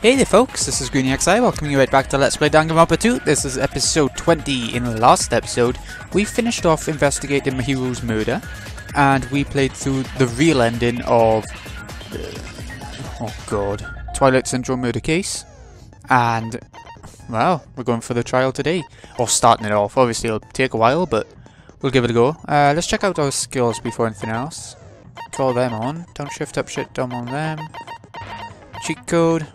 Hey there folks, this is GreenyXI, welcoming you right back to Let's Play Danganronpa 2. This is episode 20. In the last episode, we finished off investigating Mahiru's murder, and we played through the real ending of... oh god, Twilight Syndrome murder case. And, well, we're going for the trial today. Or starting it off. Obviously it'll take a while, but we'll give it a go. Let's check out our skills before anything else. Call them on. Down shift up shit down on them. Cheat code.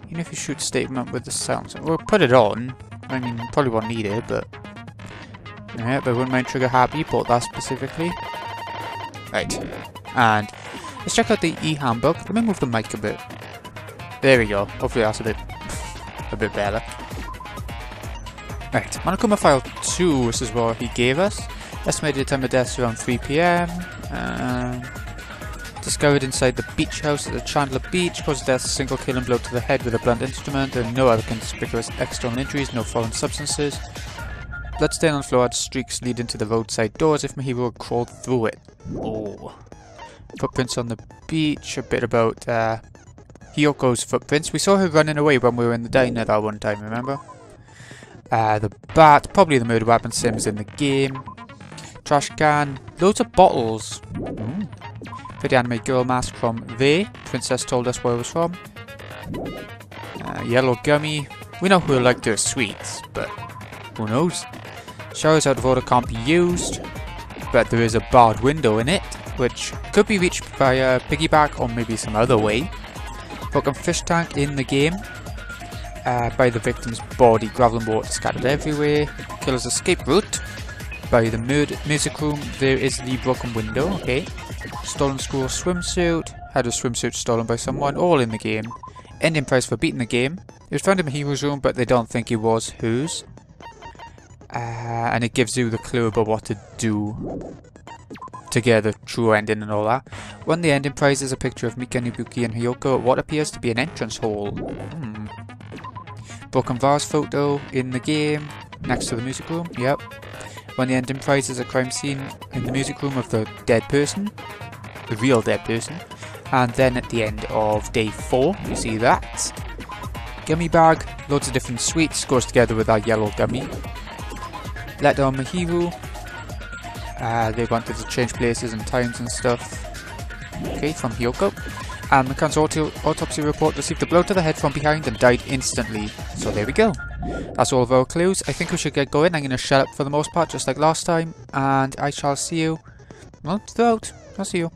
Even if you shoot statement with the sounds, we'll put it on. I mean, probably won't need it, but yeah, but I wouldn't mind trigger happy. Bought that specifically. Right, and let's check out the e-handbook. Let me move the mic a bit. There we go. Hopefully that's a bit better. Right, Monokuma file 2. This is what he gave us. Estimated time of death around 3 PM. Discovered inside the beach house at the Chandler Beach. Caused death, a single killing blow to the head with a blunt instrument. There are no other conspicuous external injuries, no foreign substances. Bloodstain on the floor had streaks leading to the roadside doors if Mahiru had crawled through it. Oh. Footprints on the beach. A bit about Hiyoko's footprints. We saw her running away when we were in the diner that one time, remember? The bat. Probably the murder weapon Sims in the game. Trash can. Loads of bottles. Pretty anime girl mask from there. Princess told us where it was from. Yellow gummy. We know who liked their sweets, but who knows? Showers out of order can't be used, but there is a barred window in it, which could be reached via piggyback or maybe some other way. Broken fish tank in the game. By the victim's body, gravel and water scattered everywhere. Killer's escape route. By the music room, there is the broken window, okay. Stolen school swimsuit. Had a swimsuit stolen by someone, all in the game. Ending price for beating the game. It was found in Mahiru's room, but they don't think it was whose. And it gives you the clue about what to do to get the true ending and all that. Won the ending prize is a picture of Mika, Nobuki and Hiyoko at what appears to be an entrance hall. Broken vase photo in the game, next to the music room, yep. When the ending prize is a crime scene in the music room of the dead person, the real dead person, and then at the end of day 4, you see that. Gummy bag, loads of different sweets, goes together with our yellow gummy. Letter on Mahiru, they wanted to change places and times and stuff. Okay, from Hiyoko. And McCann's autopsy report received a blow to the head from behind and died instantly. So there we go. That's all of our clues. I think we should get going. I'm going to shut up for the most part, just like last time. And I shall see you, well, throughout. I'll see you.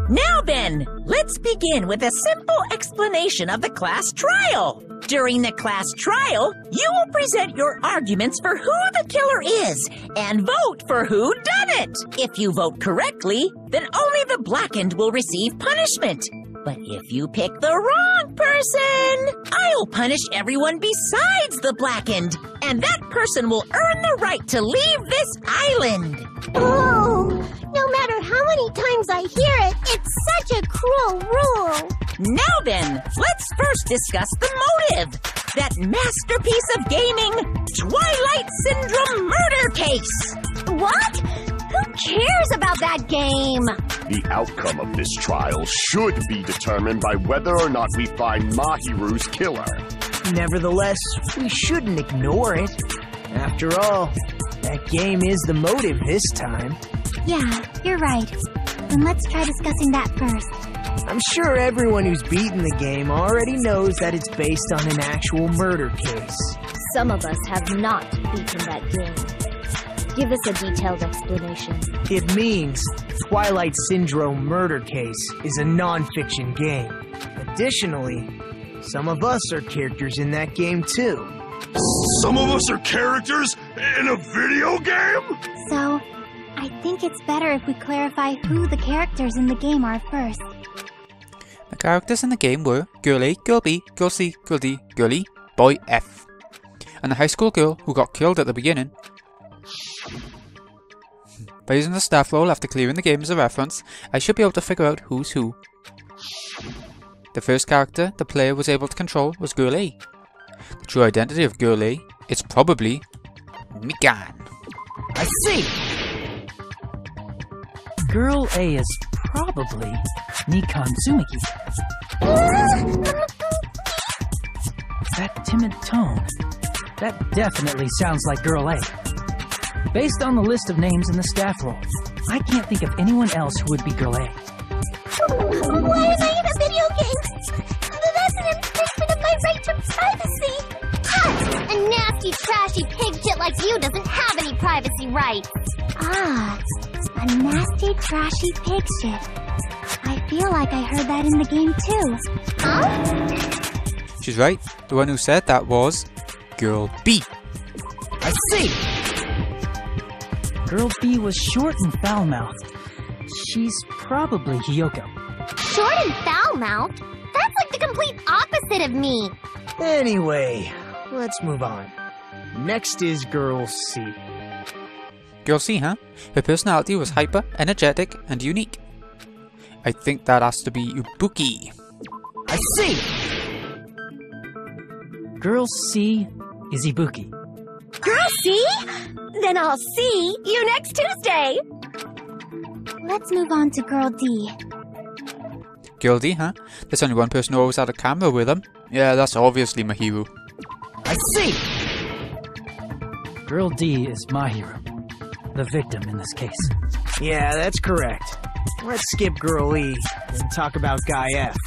Now then, let's begin with a simple explanation of the class trial. During the class trial, you will present your arguments for who the killer is and vote for who done it. If you vote correctly, then only the blackened will receive punishment. But if you pick the wrong person, I'll punish everyone besides the blackened, and that person will earn the right to leave this island. Oh, no matter how many times I hear it, it's such a cruel rule. Now then, let's first discuss the motive. That masterpiece of gaming, Twilight Syndrome murder case. What? Who cares about that game? The outcome of this trial should be determined by whether or not we find Mahiru's killer. Nevertheless, we shouldn't ignore it. After all, that game is the motive this time. Yeah, you're right. Then let's try discussing that first. I'm sure everyone who's beaten the game already knows that it's based on an actual murder case. Some of us have not beaten that game. Give us a detailed explanation. It means Twilight Syndrome Murder Case is a non-fiction game. Additionally, some of us are characters in that game too. Some of us are characters in a video game? So, I think it's better if we clarify who the characters in the game are first. The characters in the game were Girl A, Girl B, Girl C, Girl D, Girl E, Boy F. And the high school girl who got killed at the beginning. By using the staff roll after clearing the game as a reference, I should be able to figure out who's who. The first character the player was able to control was Girl A. The true identity of Girl A, it's probably Mikan. I see! Girl A is probably Nikon Tsumiki. That timid tone. That definitely sounds like Girl A. Based on the list of names in the staff roll, I can't think of anyone else who would be Girl A. Why am I in a video game? That's an infringement of my right to privacy! Cut! A nasty, trashy pig shit like you doesn't have any privacy rights! Ah, a nasty, trashy pig shit. I feel like I heard that in the game too. Huh? She's right. The one who said that was Girl B. I see! Girl B was short and foul-mouthed. She's probably Hiyoko. Short and foul-mouthed? That's like the complete opposite of me! Anyway, let's move on. Next is Girl C. Girl C, huh? Her personality was hyper, energetic, and unique. I think that has to be Ibuki. I see! Girl C is Ibuki. Girl C? Then I'll see you next Tuesday! Let's move on to Girl D. Girl D, huh? There's only one person who always had a camera with them. Yeah, that's obviously Mahiru. I see! Girl D is Mahiru, the victim in this case. Yeah, that's correct. Let's skip Girl E and talk about Guy F.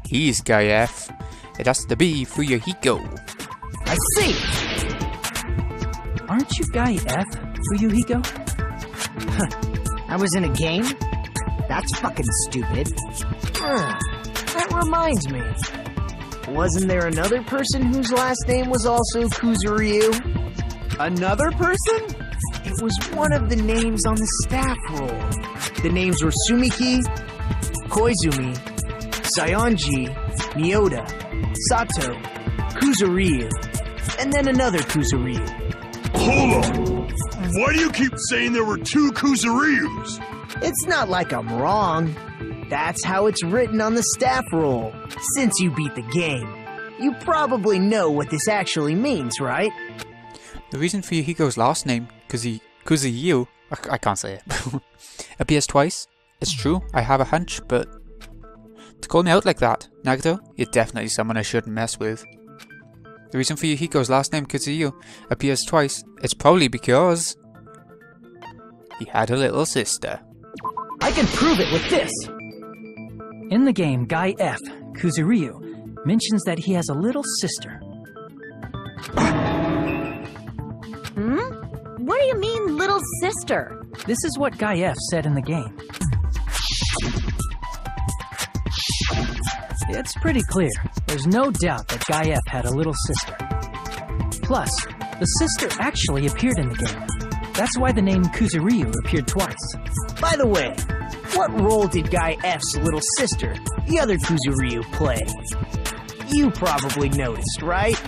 He's Guy F. It has to be Fuyuhiko. I see! Aren't you Guy F, Fuyuhiko? I was in a game? That's fucking stupid. That reminds me. Wasn't there another person whose last name was also Kuzuryu? Another person? It was one of the names on the staff roll. The names were Sumiki, Koizumi, Sayonji, Mioda, Sato, Kuzuryu, and then another Kuzuryu. Hold on! Why do you keep saying there were two Kuzuryus? It's not like I'm wrong. That's how it's written on the staff roll. Since you beat the game, you probably know what this actually means, right? The reason Fuyuhiko's last name, Kuzuyu, I can't say it, appears twice. It's true, I have a hunch, but to call me out like that, Nagato, you're definitely someone I shouldn't mess with. The reason Fuyuhiko's last name, Kuzuyu, appears twice, it's probably because he had a little sister. I can prove it with this! In the game, Guy F, Kuzuryu, mentions that he has a little sister. What do you mean, little sister? This is what Guy F said in the game. It's pretty clear. There's no doubt that Guy F had a little sister. Plus, the sister actually appeared in the game. That's why the name Kuzuryu appeared twice. By the way, what role did Guy F's little sister, the other Kuzuryu, play? You probably noticed, right?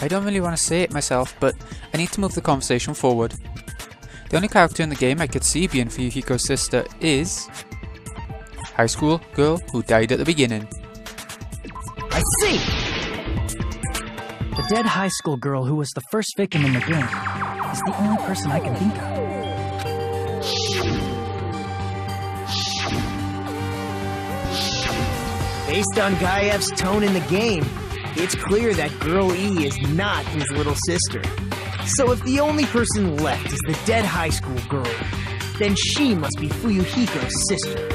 I don't really want to say it myself, but I need to move the conversation forward. The only character in the game I could see being Fuyuhiko's sister is high school girl who died at the beginning. I see! The dead high school girl who was the first victim in the game is the only person I can think of. Based on Guy F's tone in the game, it's clear that Girl E is not his little sister. So if the only person left is the dead high school girl, then she must be Fuyuhiko's sister.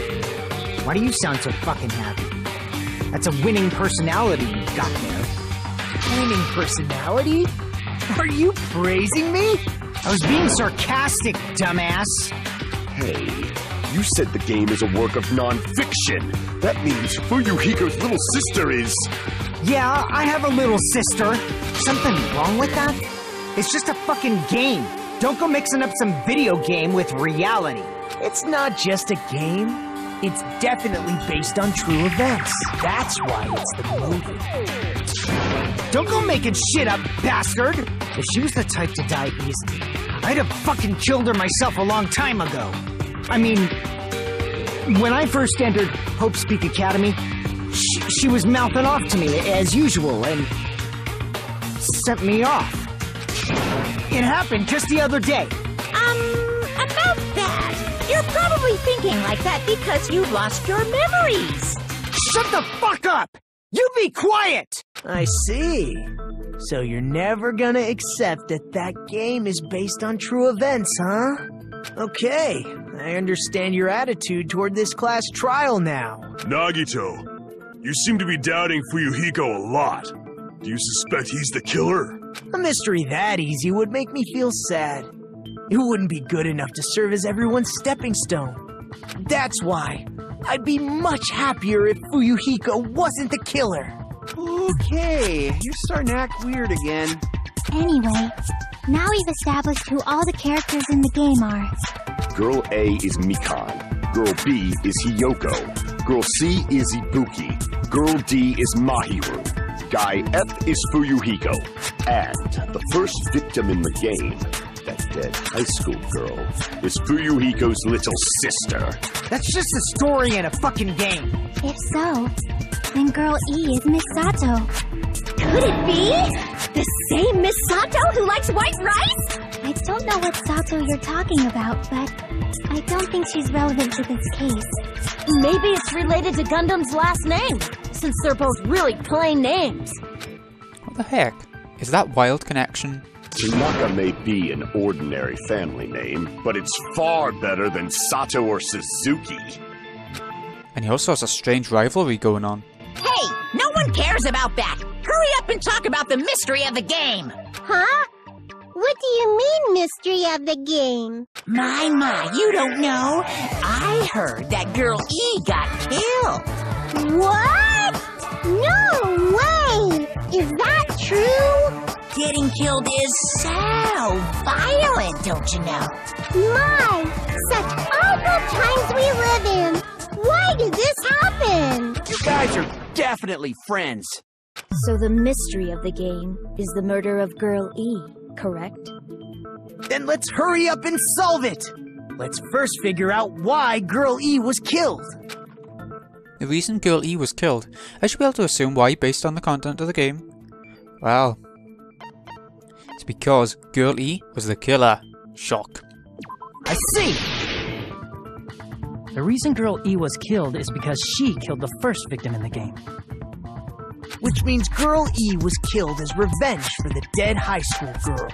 Why do you sound so fucking happy? That's a winning personality you've got there. Winning personality? Are you praising me? I was being sarcastic, dumbass. Hey, you said the game is a work of non-fiction. That means Fuyuhiko's little sister is... Yeah, I have a little sister. Something wrong with that? It's just a fucking game. Don't go mixing up some video game with reality. It's not just a game. It's definitely based on true events. That's why it's the movie. Don't go making shit up, bastard! If she was the type to die easily, I'd have fucking killed her myself a long time ago. I mean, when I first entered Hope Speak Academy, she was mouthing off to me as usual and sent me off. It happened just the other day. A probably thinking like that because you lost your memories. Shut the fuck up! You be quiet! I see. So you're never gonna accept that that game is based on true events, huh? Okay, I understand your attitude toward this class trial now. Nagito, you seem to be doubting Fuyuhiko a lot. Do you suspect he's the killer? A mystery that easy would make me feel sad. It wouldn't be good enough to serve as everyone's stepping stone. That's why I'd be much happier if Fuyuhiko wasn't the killer. Okay, you're starting to act weird again. Anyway, now we've established who all the characters in the game are. Girl A is Mikan. Girl B is Hiyoko. Girl C is Ibuki. Girl D is Mahiru. Guy F is Fuyuhiko. And the first victim in the game, that dead high school girl, is Fuyuhiko's little sister. That's just a story in a fucking game. If so, then Girl E is Miss Sato. Could it be? The same Miss Sato who likes white rice? I don't know what Sato you're talking about, but I don't think she's relevant to this case. Maybe it's related to Gundam's last name, since they're both really plain names. What the heck? Is that Wild Connection? Tanaka may be an ordinary family name, but it's far better than Sato or Suzuki. And he also has a strange rivalry going on. Hey, no one cares about that. Hurry up and talk about the mystery of the game. Huh? What do you mean, mystery of the game? My, you don't know. I heard that Girl E got killed. What? No way! Is that true? Getting killed is so violent, don't you know? My, such awful times we live in. Why did this happen? You guys are definitely friends. So the mystery of the game is the murder of Girl E, correct? Then let's hurry up and solve it! Let's first figure out why Girl E was killed. The reason Girl E was killed, I should be able to assume why based on the content of the game. Well, it's because Girl E was the killer. Shock. I see! The reason Girl E was killed is because she killed the first victim in the game. Which means Girl E was killed as revenge for the dead high school girl.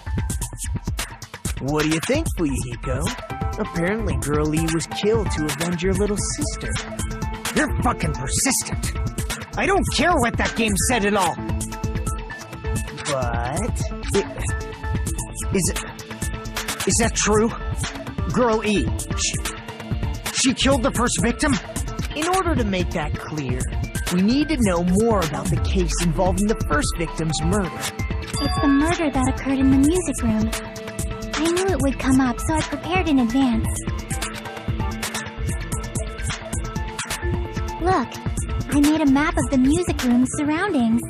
What do you think, Fuyuhiko? Apparently Girl E was killed to avenge your little sister. You're fucking persistent. I don't care what that game said at all. But... Is that true? Girl E, she killed the first victim? In order to make that clear, we need to know more about the case involving the first victim's murder. It's the murder that occurred in the music room. I knew it would come up, so I prepared in advance. Look, I made a map of the music room's surroundings,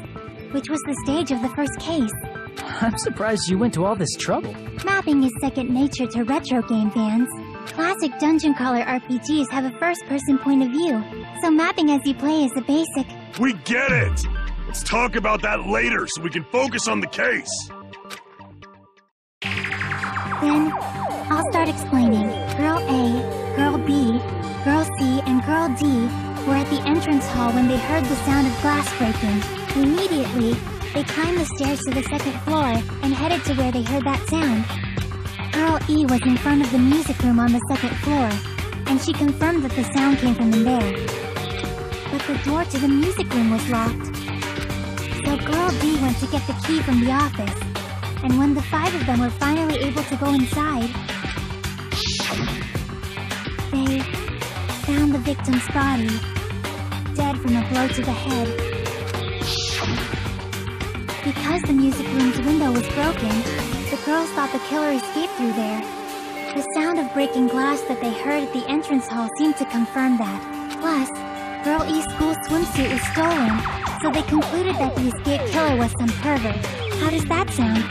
which was the stage of the first case. I'm surprised you went to all this trouble. Mapping is second nature to retro game fans. Classic dungeon crawler RPGs have a first-person point of view, so mapping as you play is the basic. We get it! Let's talk about that later so we can focus on the case. Then, I'll start explaining. Girl A, Girl B, Girl C, and Girl D were at the entrance hall when they heard the sound of glass breaking. Immediately, they climbed the stairs to the second floor and headed to where they heard that sound. Girl E was in front of the music room on the second floor, and she confirmed that the sound came from in there. But the door to the music room was locked. So Girl D went to get the key from the office, and when the 5 of them were finally able to go inside, they found the victim's body, dead from a blow to the head. Because the music room's window was broken, the girls thought the killer escaped through there. The sound of breaking glass that they heard at the entrance hall seemed to confirm that. Plus, Girl E's school swimsuit was stolen, so they concluded that the escaped killer was some pervert. How does that sound?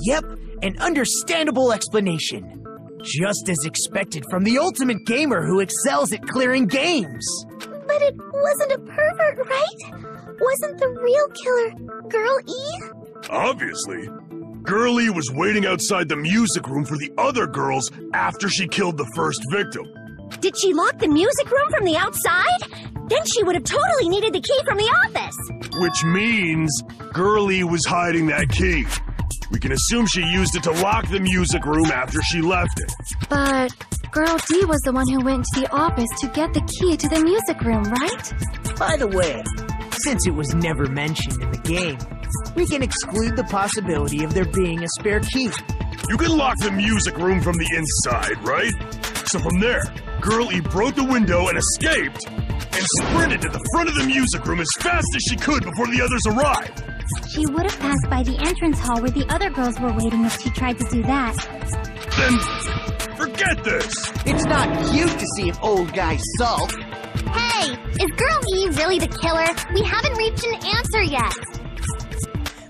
Yep, an understandable explanation. Just as expected from the ultimate gamer who excels at clearing games. But it wasn't a pervert, right? Wasn't the real killer Girl E? Obviously. Girlie was waiting outside the music room for the other girls after she killed the first victim. Did she lock the music room from the outside? Then she would have totally needed the key from the office. Which means Girlie was hiding that key. We can assume she used it to lock the music room after she left it. But Girl D was the one who went to the office to get the key to the music room, right? By the way, since it was never mentioned in the game, we can exclude the possibility of there being a spare key. You can lock the music room from the inside, right? So from there, Girlie broke the window and escaped, and sprinted to the front of the music room as fast as she could before the others arrived. She would have passed by the entrance hall where the other girls were waiting if she tried to do that. Then, forget this! It's not cute to see an old guy sulk. Hey, is Girl E really the killer? We haven't reached an answer yet.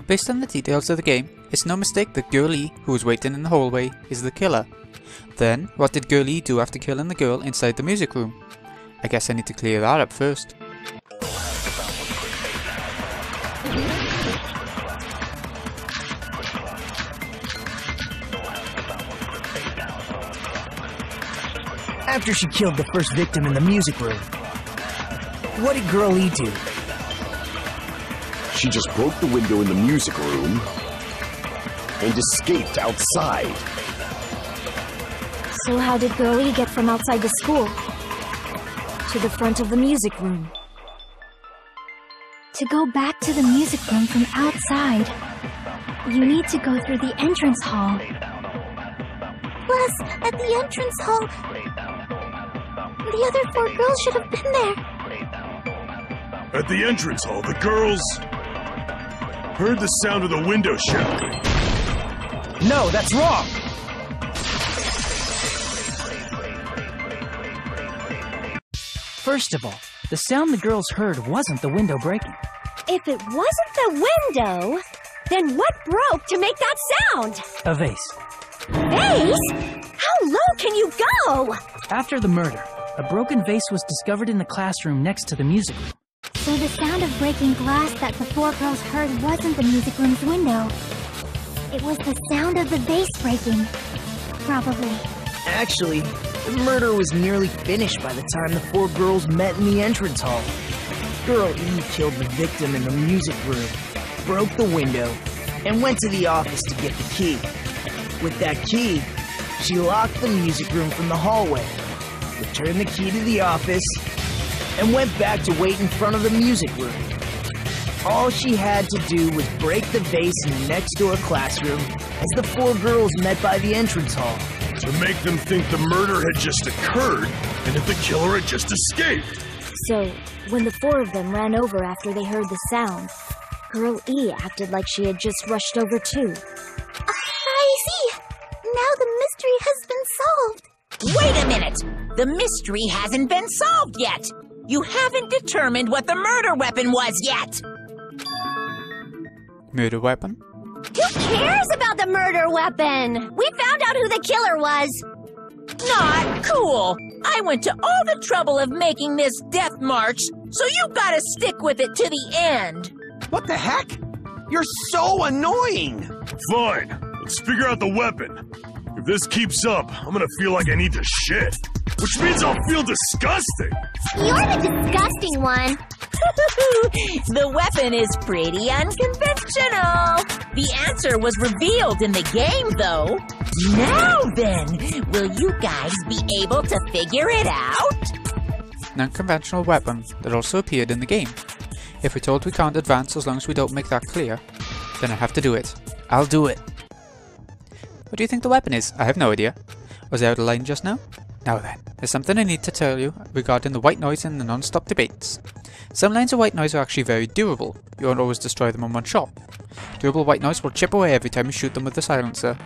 Based on the details of the game, it's no mistake that Girlie, who was waiting in the hallway, is the killer. Then, what did Girlie do after killing the girl inside the music room? I guess I need to clear that up first. After she killed the first victim in the music room, what did Girl E do? She just broke the window in the music room and escaped outside. So how did Girl E get from outside the school to the front of the music room? To go back to the music room from outside, you need to go through the entrance hall. Plus, at the entrance hall, the other 4 girls should have been there. At the entrance hall, the girls heard the sound of the window shattering. No, that's wrong! First of all, the sound the girls heard wasn't the window breaking. If it wasn't the window, then what broke to make that sound? A vase. Vase? How low can you go? After the murder, a broken vase was discovered in the classroom next to the music room. So the sound of breaking glass that the 4 girls heard wasn't the music room's window. It was the sound of the vase breaking. Probably. Actually, the murder was nearly finished by the time the 4 girls met in the entrance hall. Girl E killed the victim in the music room, broke the window, and went to the office to get the key. With that key, she locked the music room from the hallway, returned the key to the office, and went back to wait in front of the music room. All she had to do was break the vase in the next door classroom as the 4 girls met by the entrance hall. To make them think the murder had just occurred and that the killer had just escaped. So, when the 4 of them ran over after they heard the sound, Girl E acted like she had just rushed over too. I see. Now the mystery has been solved. Wait a minute! The mystery hasn't been solved yet! You haven't determined what the murder weapon was yet! Murder weapon? Who cares about the murder weapon? We found out who the killer was. Not cool! I went to all the trouble of making this death march, so you gotta stick with it to the end! What the heck? You're so annoying! Fine, let's figure out the weapon. If this keeps up, I'm gonna feel like I need to shit. Which means I'll feel disgusting! You're the disgusting one. The weapon is pretty unconventional. The answer was revealed in the game, though. Now then, will you guys be able to figure it out? Non-conventional weapon that also appeared in the game. If we're told we can't advance as long as we don't make that clear, then I have to do it. I'll do it. What do you think the weapon is? I have no idea. Was I out of line just now? Now then, there's something I need to tell you regarding the white noise in the non-stop debates. Some lines of white noise are actually very durable. You won't always destroy them in one shot. Durable white noise will chip away every time you shoot them with the silencer.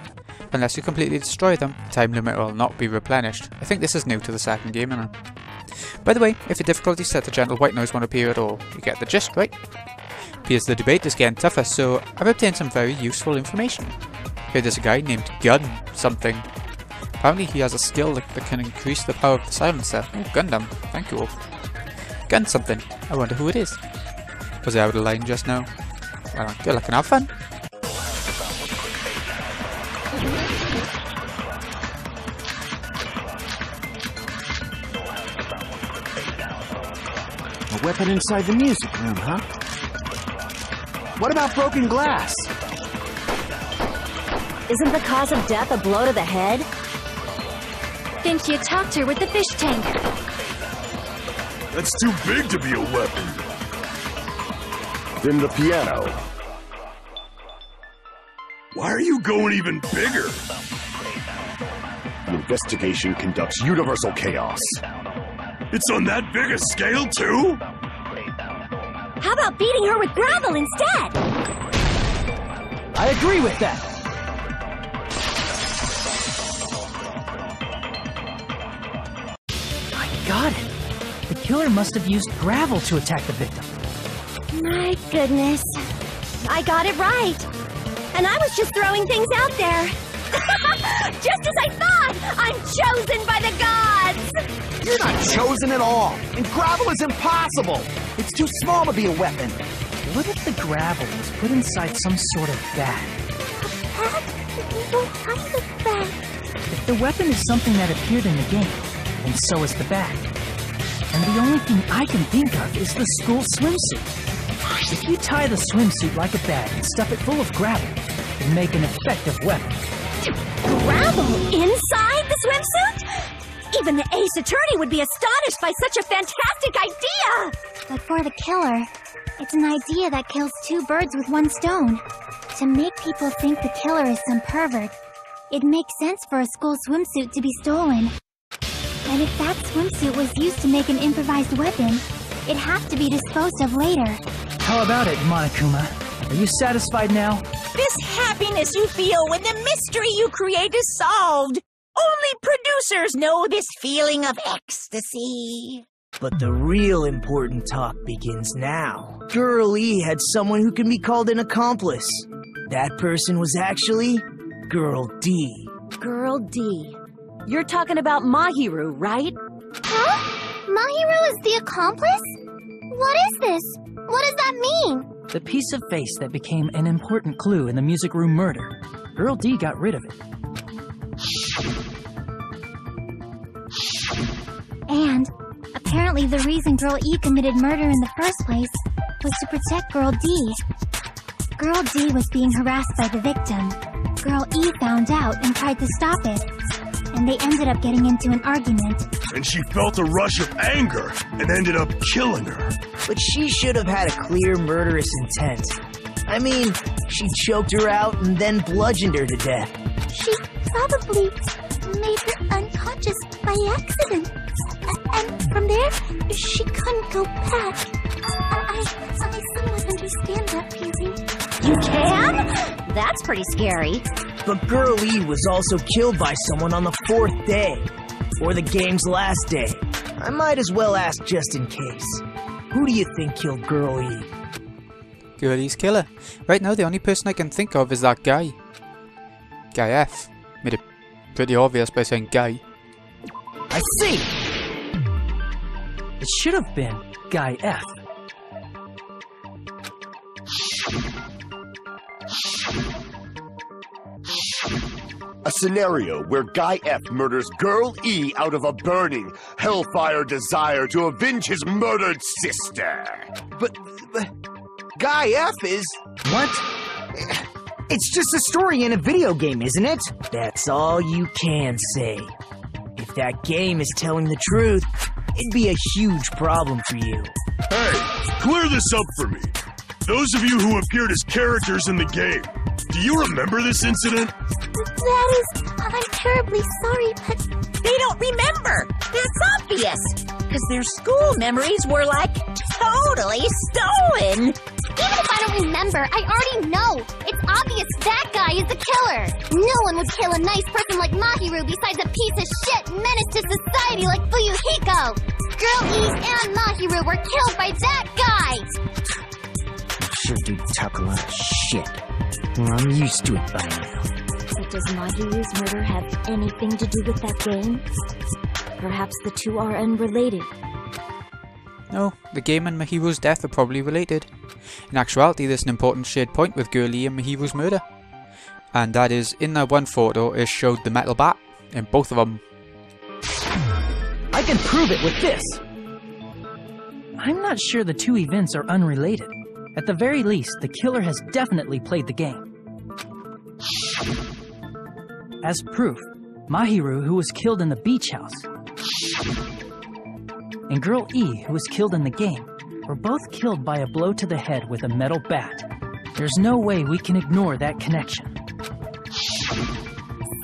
Unless you completely destroy them, the time limit will not be replenished. I think this is new to the second game, isn't it? By the way, if your difficulty set to gentle, white noise won't appear at all. You get the gist, right? Appears the debate is getting tougher, so I've obtained some very useful information. Here there's a guy named Gun something. Apparently he has a skill that can increase the power of the silencer. Oh, Gundam. Thank you all. Gun something. I wonder who it is. Was I out of line just now? Well, good luck and have fun. weapon inside the music room, huh? What about broken glass? Isn't the cause of death a blow to the head? Then she attacked her with the fish tank. That's too big to be a weapon. Then the piano. Why are you going even bigger? The investigation conducts universal chaos. It's on that big a scale, too? How about beating her with gravel instead? I agree with that. I got it. The killer must have used gravel to attack the victim. My goodness. I got it right. And I was just throwing things out there. Just as I thought! I'm chosen by the gods! You're not chosen at all, and gravel is impossible. It's too small to be a weapon. What if the gravel was put inside some sort of bag? What kind of bag? If the weapon is something that appeared in the game, then so is the bag. And the only thing I can think of is the school swimsuit. If you tie the swimsuit like a bag and stuff it full of gravel, it'd make an effective weapon. Gravel inside the swimsuit? Even the ace attorney would be astonished by such a fantastic idea! But for the killer, it's an idea that kills two birds with one stone. To make people think the killer is some pervert, it makes sense for a school swimsuit to be stolen. And if that swimsuit was used to make an improvised weapon, it'd have to be disposed of later. How about it, Monokuma? Are you satisfied now? This happiness you feel when the mystery you create is solved. Only producers know this feeling of ecstasy. But the real important talk begins now. Girl E had someone who can be called an accomplice. That person was actually Girl D. Girl D. You're talking about Mahiru, right? Huh? Mahiru is the accomplice? What is this? What does that mean? The piece of face that became an important clue in the music room murder. Girl D got rid of it. And apparently the reason Girl E committed murder in the first place was to protect Girl D. Girl D was being harassed by the victim. Girl E found out and tried to stop it. And they ended up getting into an argument. And she felt a rush of anger and ended up killing her. But she should have had a clear murderous intent. I mean, she choked her out and then bludgeoned her to death. She probably made her unconscious by accident. And from there, she couldn't go back. I somewhat understand that feeling. You can? That's pretty scary. But Girl E was also killed by someone on the 4th day. Or the game's last day. I might as well ask just in case. Who do you think killed Girl E? Girl E's killer. Right now the only person I can think of is that guy. Guy F. Made it pretty obvious by saying guy. I see! It should have been Guy F. A scenario where Guy F murders Girl E out of a burning, hellfire desire to avenge his murdered sister. But Guy F is... What? It's just a story in a video game, isn't it? That's all you can say. If that game is telling the truth, it'd be a huge problem for you. Hey, clear this up for me. Those of you who appeared as characters in the game, do you remember this incident? I'm terribly sorry, but... They don't remember. That's obvious. Because their school memories were, like, totally stolen. Even if I don't remember, I already know. It's obvious that guy is the killer. No one would kill a nice person like Mahiru besides a piece of shit menace to society like Fuyuhiko. Girl E and Mahiru were killed by that guy. Sure do talk a lot of shit. Well, I'm used to it by now. But does Mahiru's murder have anything to do with that game? Perhaps the two are unrelated. No, the game and Mahiru's death are probably related. In actuality, there's an important shared point with Girl E and Mahiru's murder. And that is, in that one photo, it showed the metal bat in both of them. I can prove it with this! I'm not sure the two events are unrelated. At the very least, the killer has definitely played the game. As proof, Mahiru, who was killed in the beach house, and Girl E, who was killed in the game, were both killed by a blow to the head with a metal bat. There's no way we can ignore that connection.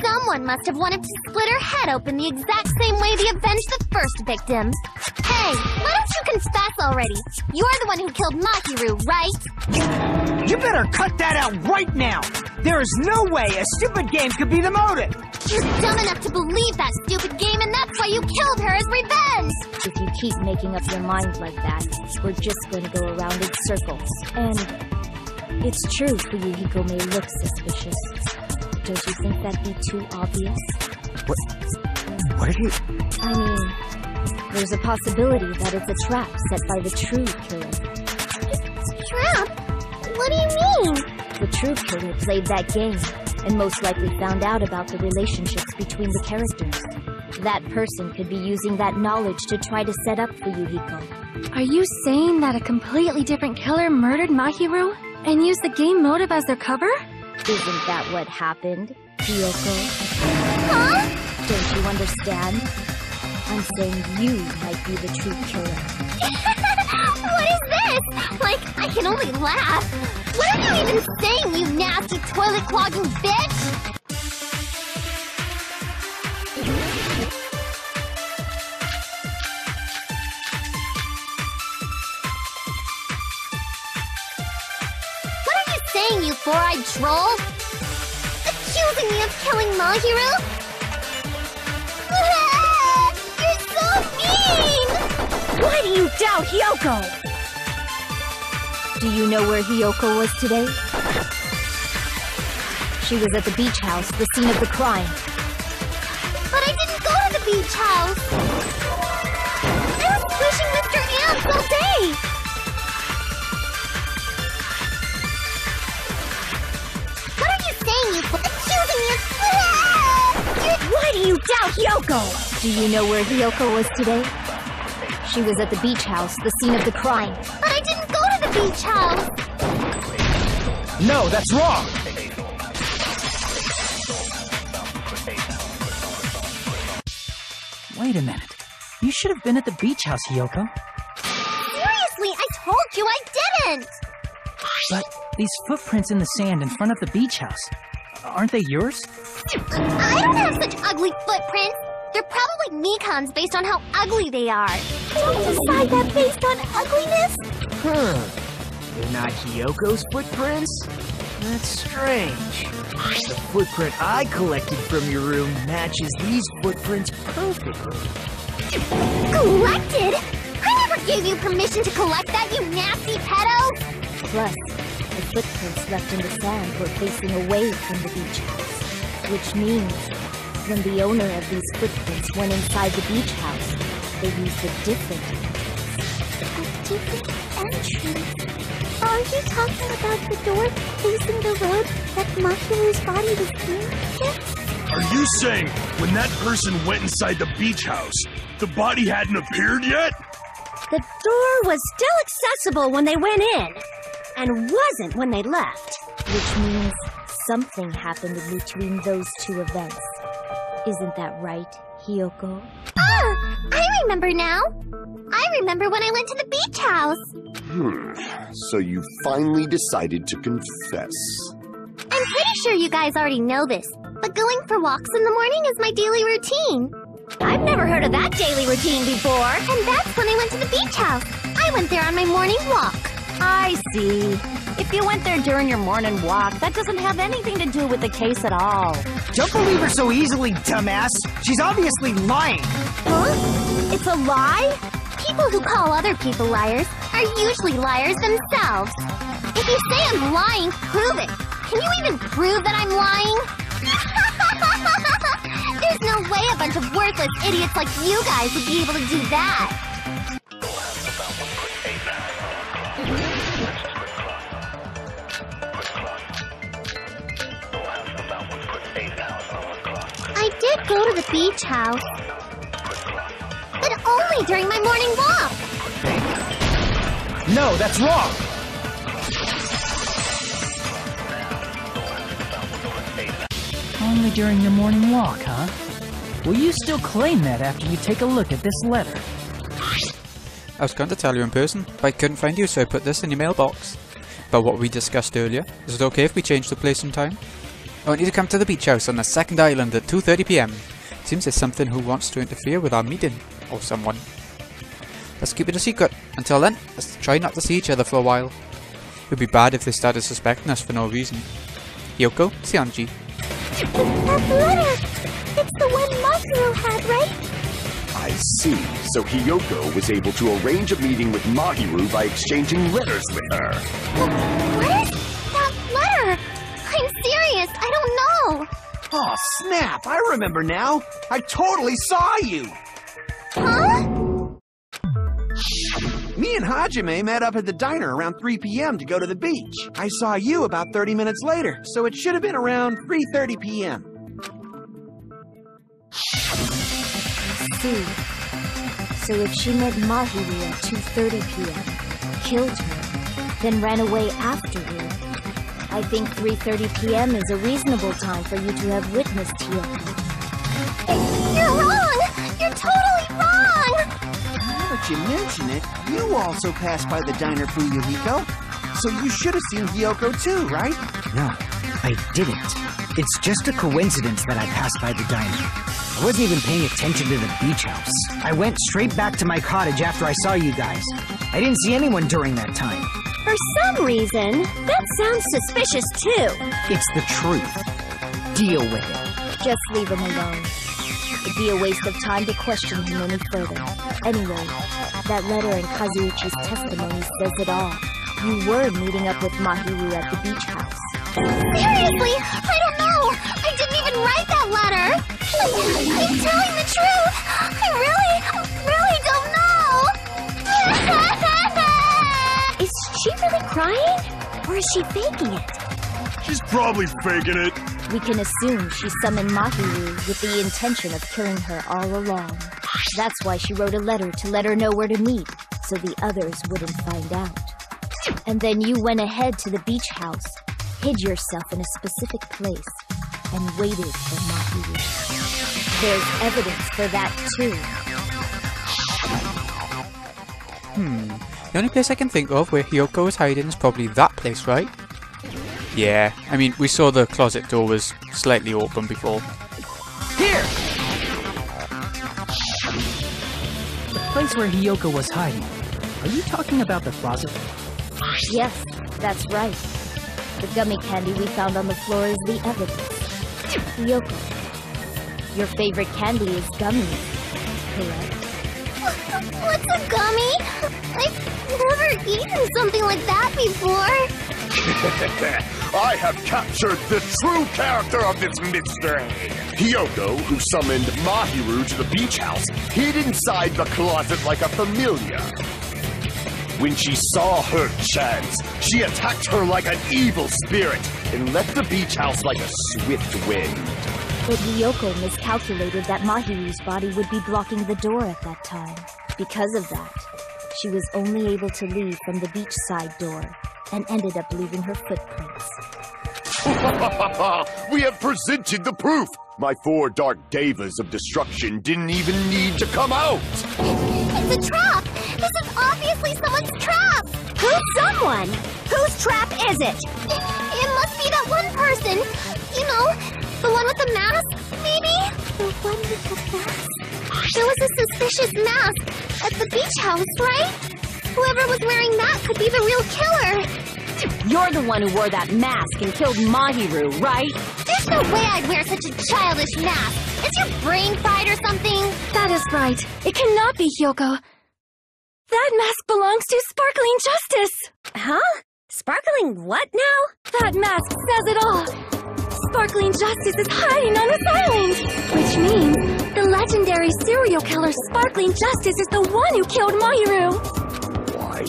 Someone must have wanted to split her head open the exact same way they avenged the first victim. Hey, why don't you confess already? You're the one who killed Mahiru, right? You better cut that out right now! There is no way a stupid game could be the motive! You're dumb enough to believe that stupid game, and that's why you killed her as revenge! If you keep making up your mind like that, we're just going to go around in circles. And it's true Fuyuhiko may look suspicious. Don't you think that'd be too obvious? What are you... I mean, there's a possibility that it's a trap set by the true killer. Trap? What do you mean? The true killer played that game, and most likely found out about the relationships between the characters. That person could be using that knowledge to try to set up Fuyuhiko. Are you saying that a completely different killer murdered Mahiru and used the game motive as their cover? Isn't that what happened, Hiyoko? Huh? Don't you understand? I'm saying you might be the true killer. What is this? Like, I can only laugh. What are you even saying, you nasty toilet-clogging bitch? What are you saying, you four-eyed troll? Accusing me of killing Mahiru? You're so mean! Why do you doubt Hiyoko? Do you know where Hiyoko was today? She was at the beach house, the scene of the crime. But I didn't go to the beach house! I was pushing Mr. Ants all day! What are you saying, you accusing me of... Why do you doubt Hiyoko? Do you know where Hiyoko was today? She was at the beach house, the scene of the crime. But I didn't go to the beach house! No, that's wrong! Wait a minute. You should have been at the beach house, Hiyoko. Seriously, I told you I didn't! But these footprints in the sand in front of the beach house, aren't they yours? I don't have such ugly footprints! They're probably Mikan's based on how ugly they are. Don't decide that based on ugliness? They're not Hiyoko's footprints? That's strange. The footprint I collected from your room matches these footprints perfectly. Collected? I never gave you permission to collect that, you nasty pedo! Plus, the footprints left in the sand were facing away from the beach house. Which means, when the owner of these footprints went inside the beach house, they used a different entrance. A different entrance? Are you talking about the door facing the road that Mahiru's body was in? Are you saying when that person went inside the beach house, the body hadn't appeared yet? The door was still accessible when they went in, and wasn't when they left. Which means something happened in between those two events. Isn't that right, Hiyoko? Ah! I remember now! I remember when I went to the beach house! So you finally decided to confess. I'm pretty sure you guys already know this, but going for walks in the morning is my daily routine. I've never heard of that daily routine before. And that's when I went to the beach house. I went there on my morning walk. I see. If you went there during your morning walk, that doesn't have anything to do with the case at all. Don't believe her so easily, dumbass! She's obviously lying! Huh? It's a lie? People who call other people liars are usually liars themselves. If you say I'm lying, prove it. Can you even prove that I'm lying? There's no way a bunch of worthless idiots like you guys would be able to do that. I did go to the beach house, but only during my morning walk. No, that's wrong! Only during your morning walk, huh? Will you still claim that after you take a look at this letter? I was going to tell you in person, but I couldn't find you, so I put this in your mailbox. About what we discussed earlier, is it okay if we change the place and time? I want you to come to the beach house on the second island at 2:30 PM. Seems there's something who wants to interfere with our meeting, or someone. Let's keep it a secret. Until then, let's try not to see each other for a while. It would be bad if they started suspecting us for no reason. Hiyoko, Seonji. That letter! It's the one Mahiro had, right? I see. So Hiyoko was able to arrange a meeting with Mahiru by exchanging letters with her. What? That letter! I'm serious, I don't know! Oh, snap! I remember now! I totally saw you! Huh? Me and Hajime met up at the diner around 3 p.m. to go to the beach. I saw you about 30 minutes later, so it should have been around 3:30 p.m. See. So if she met Mahiru at 2:30 p.m., killed her, then ran away afterward, I think 3:30 p.m. is a reasonable time for you to have witnessed Hiyoko. You're wrong! You're totally wrong! Now that you mention it, you also passed by the diner, Fuyuhiko. So you should have seen Hiyoko too, right? No, I didn't. It's just a coincidence that I passed by the diner. I wasn't even paying attention to the beach house. I went straight back to my cottage after I saw you guys. I didn't see anyone during that time. For some reason, that sounds suspicious too. It's the truth. Deal with it. Just leave him alone. It'd be a waste of time to question him any further. Anyway, that letter in Kazuichi's testimony says it all. You were meeting up with Mahiru at the beach house. Seriously? I don't know! I didn't even write that letter! I'm telling the truth! I really don't know! Is she really crying? Or is she faking it? She's probably faking it. We can assume she summoned Mahiru with the intention of killing her all along. That's why she wrote a letter to let her know where to meet, so the others wouldn't find out. And then you went ahead to the beach house, hid yourself in a specific place, and waited for Mahiru. There's evidence for that too. The only place I can think of where Hiyoko is hiding is probably that place, right? Yeah, I mean, we saw the closet door was slightly open before. Here! The place where Hiyoko was hiding. Are you talking about the closet? Yes, that's right. The gummy candy we found on the floor is the evidence. Hiyoko, your favorite candy is gummies, correct? What's a gummy? I've never eaten something like that before. I have captured the true character of this mystery. Hiyoko, who summoned Mahiru to the beach house, hid inside the closet like a familiar. When she saw her chance, she attacked her like an evil spirit and left the beach house like a swift wind. But Hiyoko miscalculated that Mahiru's body would be blocking the door at that time. Because of that, she was only able to leave from the beachside door and ended up leaving her footprints. We have presented the proof! My 4 dark devas of destruction didn't even need to come out! It's a trap! This is obviously someone's trap! Who's someone? Whose trap is it? It must be that one person. You know, the one with the mask, maybe? The one with the mask? There was a suspicious mask at the beach house, right? Whoever was wearing that could be the real killer. You're the one who wore that mask and killed Mahiru, right? There's no way I'd wear such a childish mask. Is your brain fried or something? That is right. It cannot be Hiyoko. That mask belongs to Sparkling Justice! Huh? Sparkling what now? That mask says it all! Sparkling Justice is hiding on this island! Which means the legendary serial killer Sparkling Justice is the one who killed Mahiru! Why,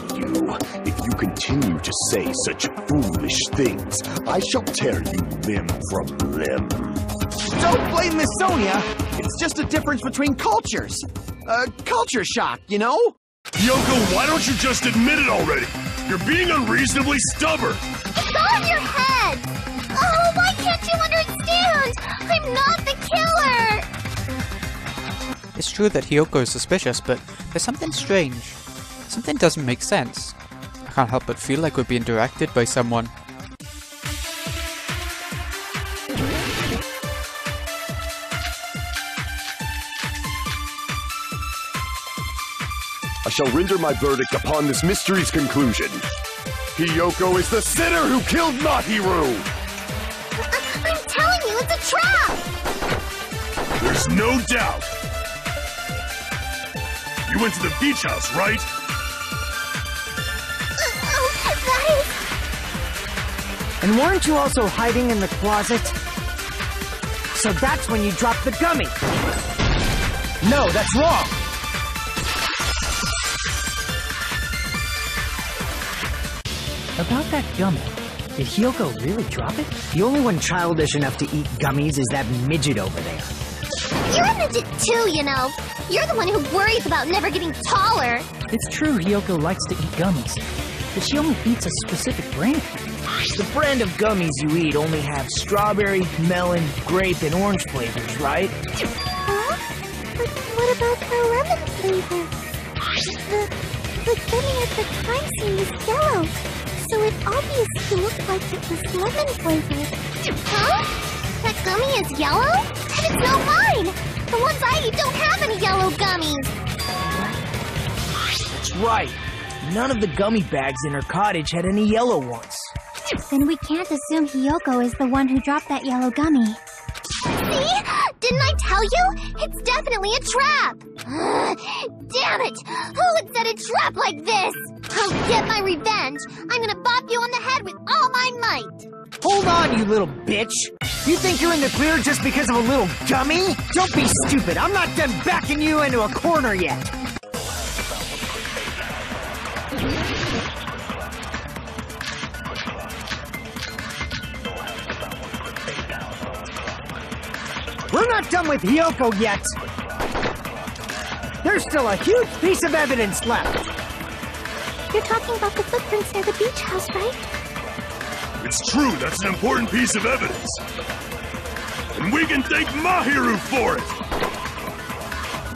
if you continue to say such foolish things, I shall tear you limb from limb. Don't blame Miss Sonia! It's just a difference between cultures. Culture shock, you know? Yoko, why don't you just admit it already? You're being unreasonably stubborn. It's all in your head. Oh, why can't you understand? I'm not the killer. It's true that Hiyoko is suspicious, but there's something strange. Something doesn't make sense. I can't help but feel like we're being directed by someone. I shall render my verdict upon this mystery's conclusion. Hiyoko is the sinner who killed Mahiru! I'm telling you, it's a trap! There's no doubt. You went to the beach house, right? That is... And weren't you also hiding in the closet? So that's when you dropped the gummy! No, that's wrong! About that gummy, did Hiyoko really drop it? The only one childish enough to eat gummies is that midget over there. You're a midget too, you know. You're the one who worries about never getting taller. It's true Hiyoko likes to eat gummies, but she only eats a specific brand. The brand of gummies you eat only have strawberry, melon, grape, and orange flavors, right? Huh? But what about the lemon flavor? The gummy at the crime scene was yellow, so it obviously looked like it was lemon flavored. Huh? That gummy is yellow? And it's not mine! The ones I eat don't have any yellow gummies! That's right. None of the gummy bags in her cottage had any yellow ones. Then we can't assume Hiyoko is the one who dropped that yellow gummy. See? Didn't I tell you? It's definitely a trap! Damn it! Who would set a trap like this? I'll get my revenge! I'm gonna bop you on the head with all my might! Hold on, you little bitch! You think you're in the clear just because of a little gummy? Don't be stupid! I'm not done backing you into a corner yet! We're not done with Hiyoko yet! There's still a huge piece of evidence left! You're talking about the footprints near the beach house, right? It's true, that's an important piece of evidence. And we can thank Mahiru for it!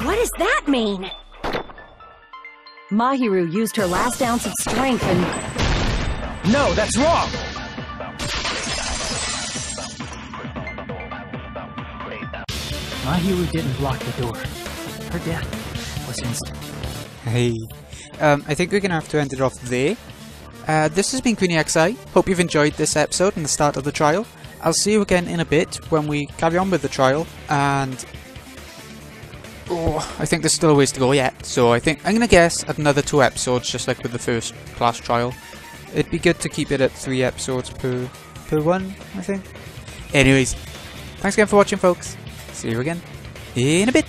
What does that mean? Mahiru used her last ounce of strength and... No, that's wrong! Mahiru didn't block the door. Her death was instant. Hey. I think we're gonna have to end it off there. This has been Queenie XI. Hope you've enjoyed this episode and the start of the trial. I'll see you again in a bit when we carry on with the trial, and... Oh, I think there's still a ways to go yet, so I think I'm gonna guess at another 2 episodes, just like with the first class trial. It'd be good to keep it at 3 episodes per one, I think. Anyways, thanks again for watching, folks. See you again in a bit.